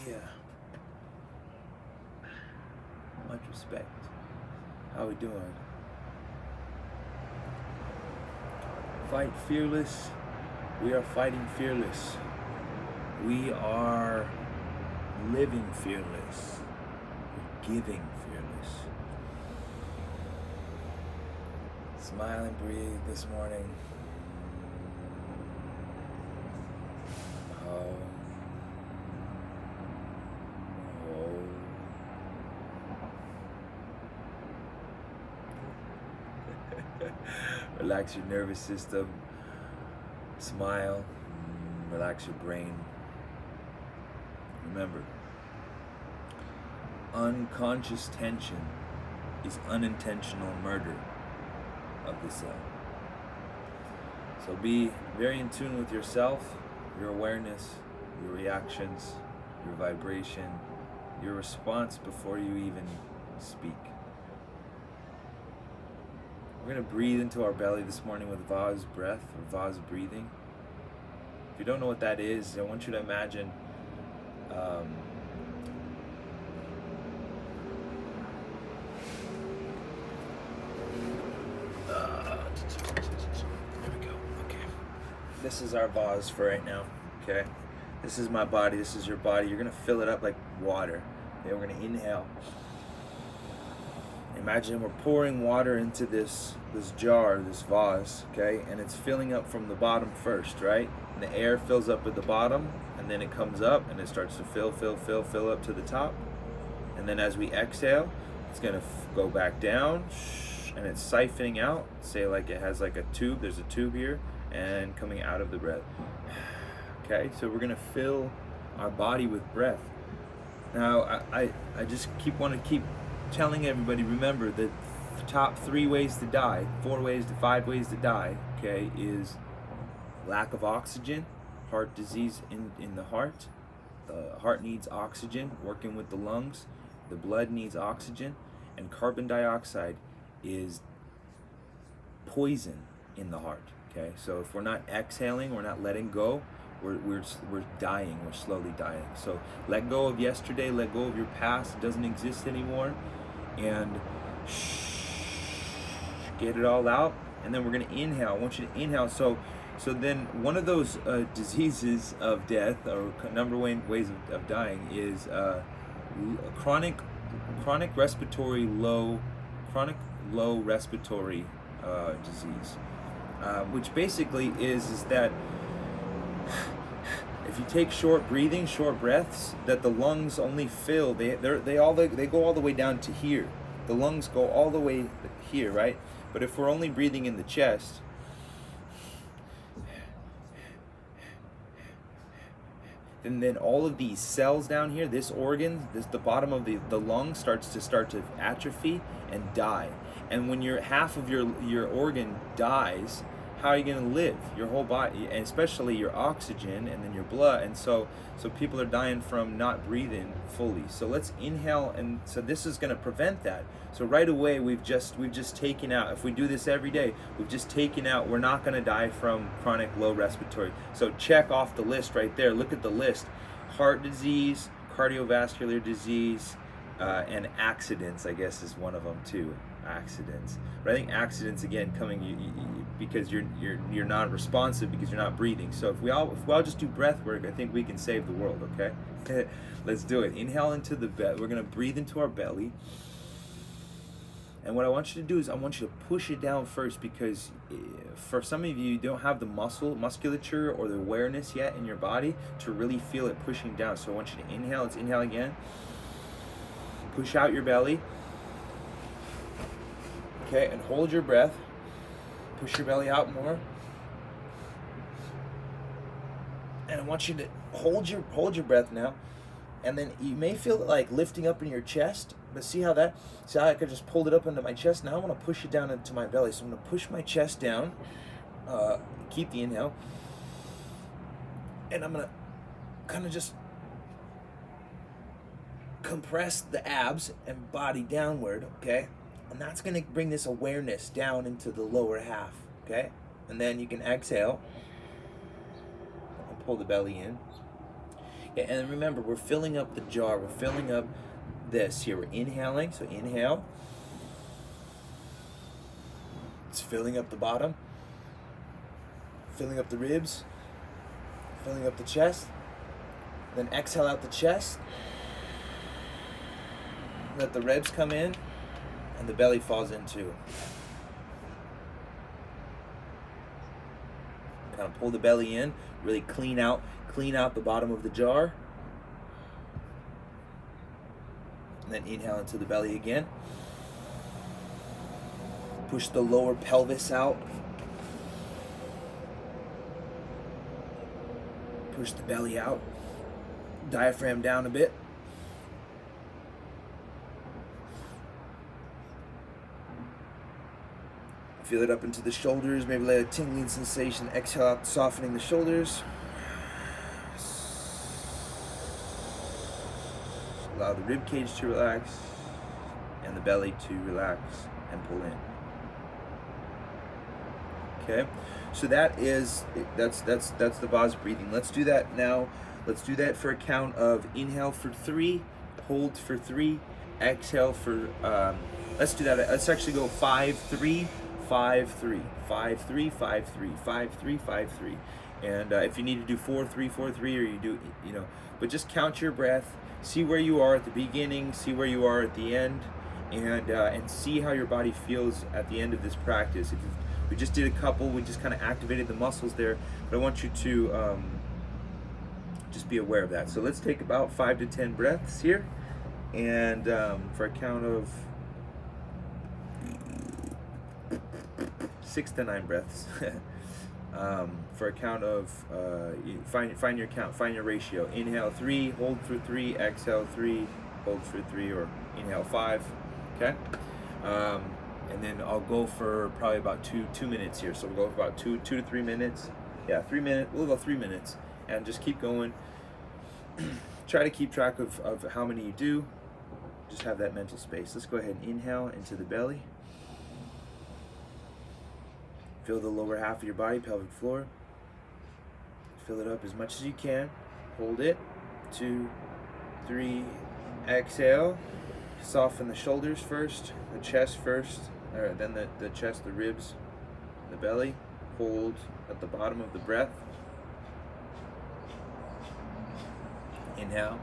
Yeah. Much respect. How we doing? Fight fearless. We are fighting fearless. We are living fearless. Giving fearless. Smile and breathe this morning. Oh. Relax your nervous system. Smile. Relax your brain. Remember, unconscious tension is unintentional murder of the cell. So be very in tune with yourself, your awareness, your reactions, your vibration, your response before you even speak. We're going to breathe into our belly this morning with Vase breath or Vase breathing. If you don't know what that is, I want you to imagine there we go. Okay. This is our vase for right now. Okay. This is my body. This is your body. You're gonna fill it up like water. Okay. We're gonna inhale. Imagine we're pouring water into this jar, this vase. Okay, and it's filling up from the bottom first, right? And the air fills up at the bottom, and then it comes up and it starts to fill up to the top. And then as we exhale, it's gonna go back down, and it's siphoning out. Say like it has like a tube. There's a tube here, and coming out of the breath. Okay, so we're gonna fill our body with breath. Now I just want to keep telling everybody, remember that the top 3 ways to die, 4 ways to 5 ways to die, okay, is lack of oxygen, heart disease in the heart. The heart needs oxygen, working with the lungs. The blood needs oxygen, and carbon dioxide is poison in the heart. Okay, so if we're not exhaling, we're not letting go, we're dying. We're slowly dying. So let go of yesterday. Let go of your past. It doesn't exist anymore, and get it all out. And then we're gonna inhale. I want you to inhale. So then one of those diseases of death, or number one ways of dying, is chronic low respiratory disease, which basically is that if you take short breaths, that the lungs only fill, they go all the way down to here. The lungs go all the way here, right? But if we're only breathing in the chest, and then all of these cells down here, this organ, the bottom of the lung starts to atrophy and die. And when half of your organ dies, how are you going to live? Your whole body, and especially your oxygen and then your blood. And so people are dying from not breathing fully. So let's inhale, and so this is going to prevent that. So right away we've just taken out, if we do this every day, we've just taken out, we're not going to die from chronic low respiratory. So check off the list right there. Look at the list: heart disease, cardiovascular disease, and accidents, I guess, is one of them too. Accidents. But I think accidents, again, coming because you're not responsive, because you're not breathing. So if we all just do breath work, I think we can save the world. Okay. Let's do it. Inhale into the belly. We're going to breathe into our belly. And what I want you to do is I want you to push it down first, because for some of you don't have the musculature or the awareness yet in your body to really feel it pushing down. So I want you to inhale. Let's inhale again. Push out your belly. Okay, and hold your breath. Push your belly out more. And I want you to hold your breath now. And then you may feel it like lifting up in your chest, but see how I could just pulled it up into my chest. Now I want to push it down into my belly. So I'm going to push my chest down. Keep the inhale. And I'm going to kind of just compress the abs and body downward, okay? And that's going to bring this awareness down into the lower half, okay? And then you can exhale and pull the belly in. Okay, and remember, we're filling up the jar. We're filling up this here. We're inhaling, so inhale. It's filling up the bottom, filling up the ribs, filling up the chest. Then exhale out the chest. Let the ribs come in, and the belly falls in too. Kind of pull the belly in, really clean out the bottom of the jar. And then inhale into the belly again. Push the lower pelvis out. Push the belly out. Diaphragm down a bit. Feel it up into the shoulders, maybe let a tingling sensation. Exhale out, softening the shoulders. Allow the rib cage to relax and the belly to relax and pull in. Okay, so that's the Vase breathing. Let's do that now. Let's do that for a count of inhale for 3, hold for 3, exhale for let's do that. Let's actually go 5, 3, 5, 3, 5, 3, 5, 3, 5, 3, 5, 3. And if you need to do 4, 3, 4, 3, or you do, but just count your breath, see where you are at the beginning, see where you are at the end, and see how your body feels at the end of this practice. We just did a couple, we just kind of activated the muscles there, but I want you to just be aware of that. So let's take about 5 to 10 breaths here, and for a count of 6 to 9 breaths. For a count of find your count, find your ratio. Inhale 3, hold for 3, exhale 3, hold for 3, or inhale 5. Okay, and then I'll go for probably about two minutes here. So we'll go for about 2 to 3 minutes. Yeah, 3 minutes. We'll go 3 minutes, and just keep going. Try to keep track of how many you do. Just have that mental space. Let's go ahead and inhale into the belly. Feel the lower half of your body, pelvic floor. Fill it up as much as you can. Hold it. 2, 3, exhale. Soften the shoulders first, the chest first, or then the chest, the ribs, the belly. Hold at the bottom of the breath. Inhale.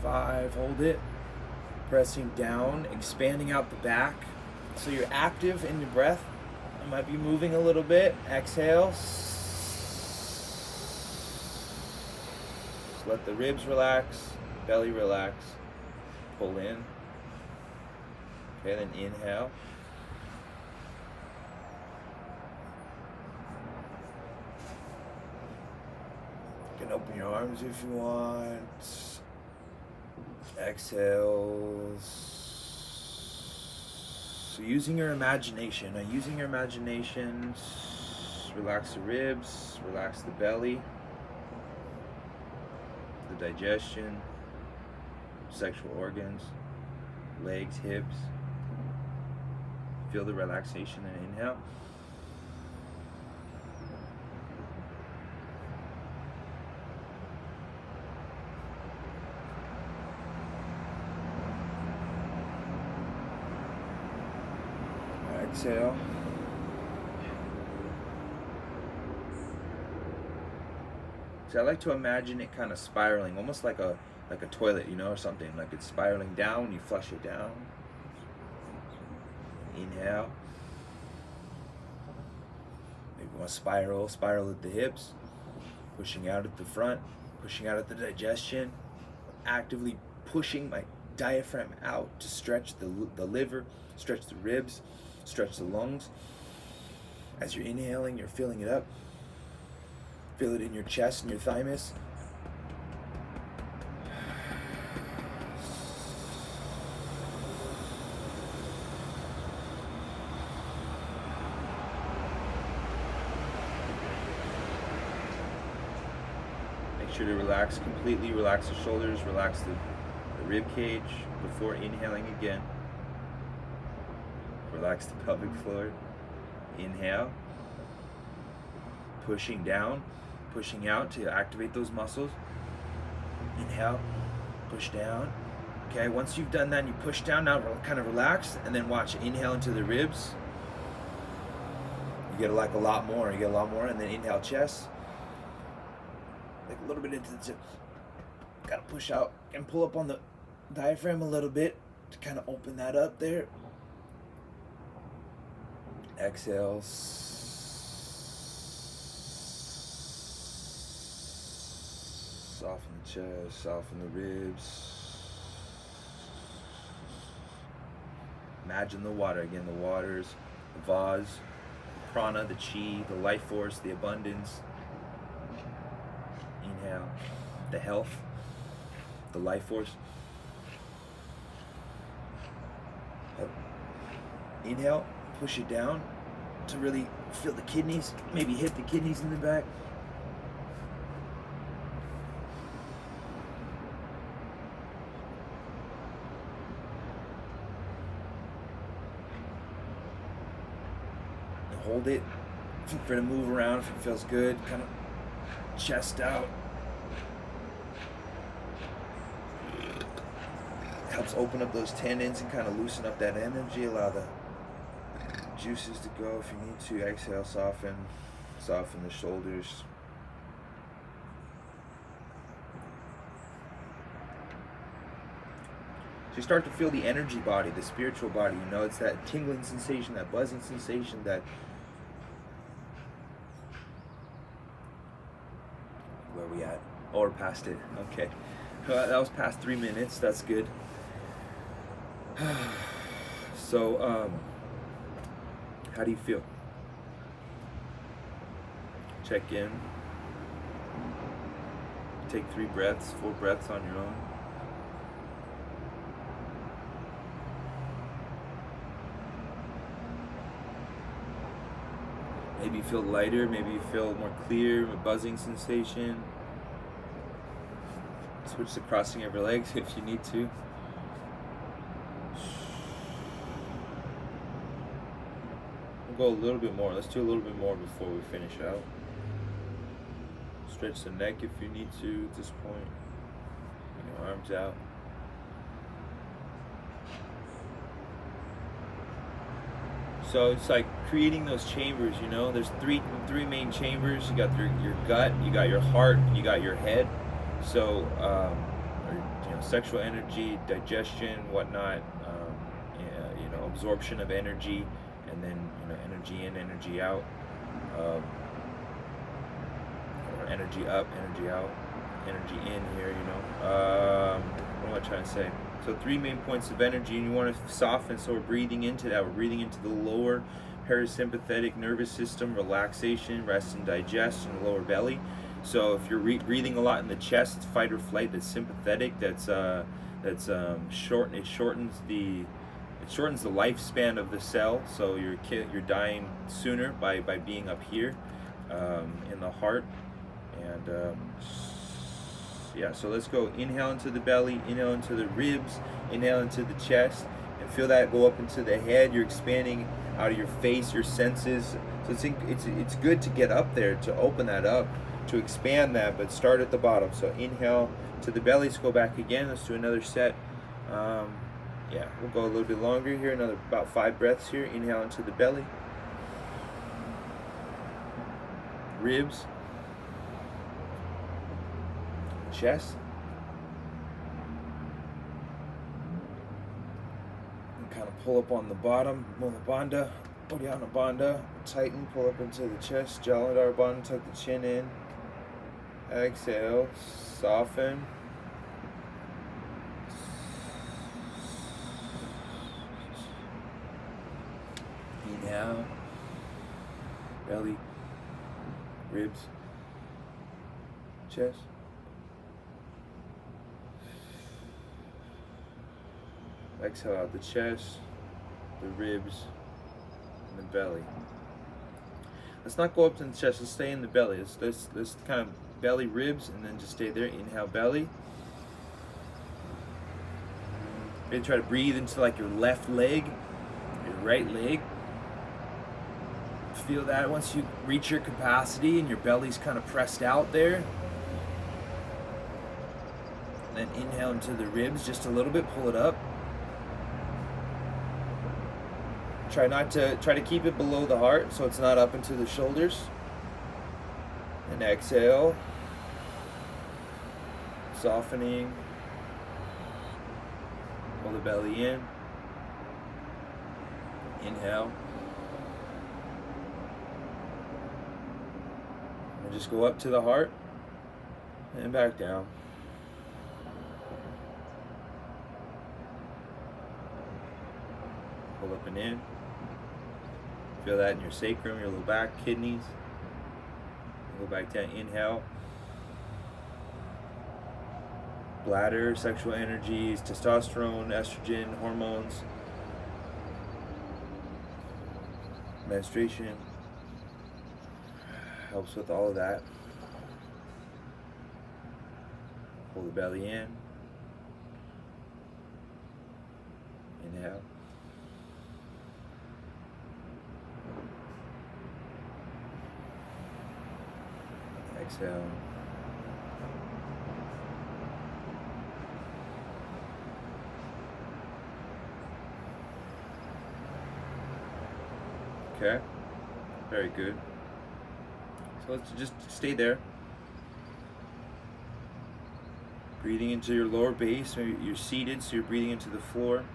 5, hold it. Pressing down, expanding out the back. So you're active in your breath. You might be moving a little bit. Exhale. Let the ribs relax, belly relax. Pull in. Okay, then inhale. You can open your arms if you want. Exhales. So using your imagination, relax the ribs, relax the belly, the digestion, sexual organs, legs, hips. Feel the relaxation and inhale. Exhale. So I like to imagine it kind of spiraling, almost like a toilet, or something. Like it's spiraling down, you flush it down. Inhale. Maybe you want to spiral at the hips, pushing out at the front, pushing out at the digestion, actively pushing my diaphragm out to stretch the liver, stretch the ribs, stretch the lungs. As you're inhaling, you're filling it up. Feel it in your chest and your thymus. Make sure to relax completely. Relax the shoulders, relax the rib cage before inhaling again. Relax the pelvic floor. Inhale. pushing down, pushing out to activate those muscles. Inhale, push down. Okay, once you've done that and you push down, now kind of relax, and then watch. Inhale into the ribs. You get like a lot more, and then inhale chest. Like a little bit into the chest. Gotta push out and pull up on the diaphragm a little bit to kind of open that up there. Exhale. Soften the chest, soften the ribs. Imagine the water. Again, the waters, the vase, the prana, the chi, the life force, the abundance. Inhale, the health, the life force. Inhale, push it down to really feel the kidneys, maybe hit the kidneys in the back. Hold it for it to move around if it feels good. Kind of chest out. Helps open up those tendons and kind of loosen up that energy. Allow the juices to go if you need to. Exhale, soften the shoulders. So you start to feel the energy body, the spiritual body. You know, it's that tingling sensation, that buzzing sensation, that. Where are we at? Oh, we're past it. Okay. That was past 3 minutes. That's good. So, how do you feel? Check in. Take 4 breaths on your own. Maybe you feel lighter, maybe you feel more clear, a buzzing sensation. Switch to crossing of your legs if you need to. We'll go a little bit more. Let's do a little bit more before we finish out. Stretch the neck if you need to at this point. Your arms out. So it's like creating those chambers, you know. There's three main chambers. You got your gut, you got your heart, and you got your head. So, sexual energy, digestion, whatnot, absorption of energy, and then energy in, energy out, or energy up, energy out, energy in here. What am I trying to say? So 3 main points of energy, and you want to soften. So we're breathing into that. We're breathing into the lower parasympathetic nervous system, relaxation, rest and digest, and the lower belly. So if you're breathing a lot in the chest, it's fight or flight. That's sympathetic. It shortens the lifespan of the cell. So you're dying sooner by being up here in the heart. And so let's go. Inhale into the belly, inhale into the ribs, inhale into the chest, and feel that go up into the head. You're expanding out of your face, your senses. So it's good to get up there, to open that up, to expand that, but start at the bottom. So inhale to the belly. Let's go back again. Let's do another set. We'll go a little bit longer here. Another about 5 breaths here. Inhale into the belly, ribs, chest, and kind of pull up on the bottom. Mula Bandha, Uddiyana Bandha. Tighten, pull up into the chest. Jalandhar Bandha, tuck the chin in. Exhale, soften. Inhale, belly, ribs, chest. Exhale out the chest, the ribs, and the belly. Let's not go up to the chest. Let's stay in the belly. Let's kind of belly, ribs, and then just stay there. Inhale, belly. Maybe try to breathe into like your left leg, your right leg. Feel that once you reach your capacity and your belly's kind of pressed out there. Then inhale into the ribs just a little bit, pull it up. Try to keep it below the heart so it's not up into the shoulders. And exhale. Softening. Pull the belly in. Inhale. And just go up to the heart and back down. Pull up and in. Feel that in your sacrum, your low back, kidneys. Go back down, inhale. Bladder, sexual energies, testosterone, estrogen, hormones. Menstruation. Helps with all of that. Pull the belly in. Inhale. Exhale. Okay, very good. So let's just stay there. Breathing into your lower base. Maybe you're seated, so you're breathing into the floor.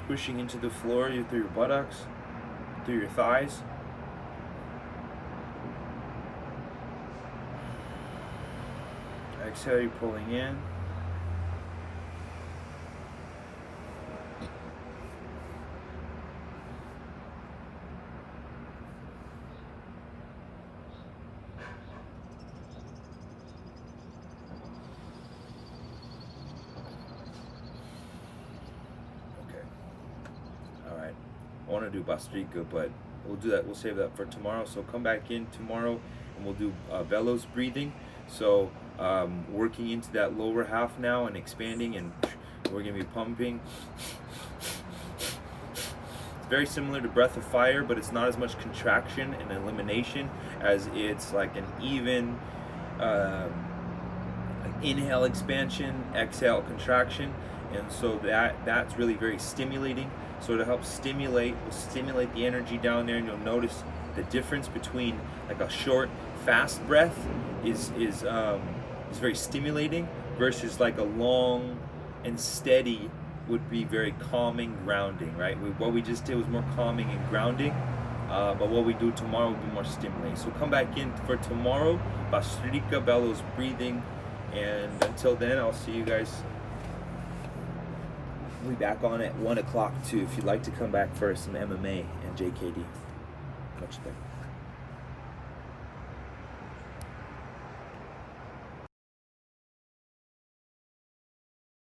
Pushing into the floor through your buttocks, through your thighs. Exhale, you're pulling in. Okay. All right. I want to do Bastrika, but we'll do that. We'll save that for tomorrow. So come back in tomorrow, and we'll do bellows breathing. So working into that lower half now and expanding, and we're going to be pumping. It's very similar to breath of fire, but it's not as much contraction and elimination as it's like an even like inhale expansion, exhale contraction, and so that's really very stimulating. So to help stimulate, we'll stimulate the energy down there, and you'll notice the difference between like a short, fast breath is very stimulating versus like a long and steady would be very calming, grounding, right? What we just did was more calming and grounding, but what we do tomorrow will be more stimulating. So come back in for tomorrow, Bastrika, bellows breathing, and until then, I'll see you guys. We'll be back on at 1 o'clock too, if you'd like to come back for some MMA and JKD. Much better.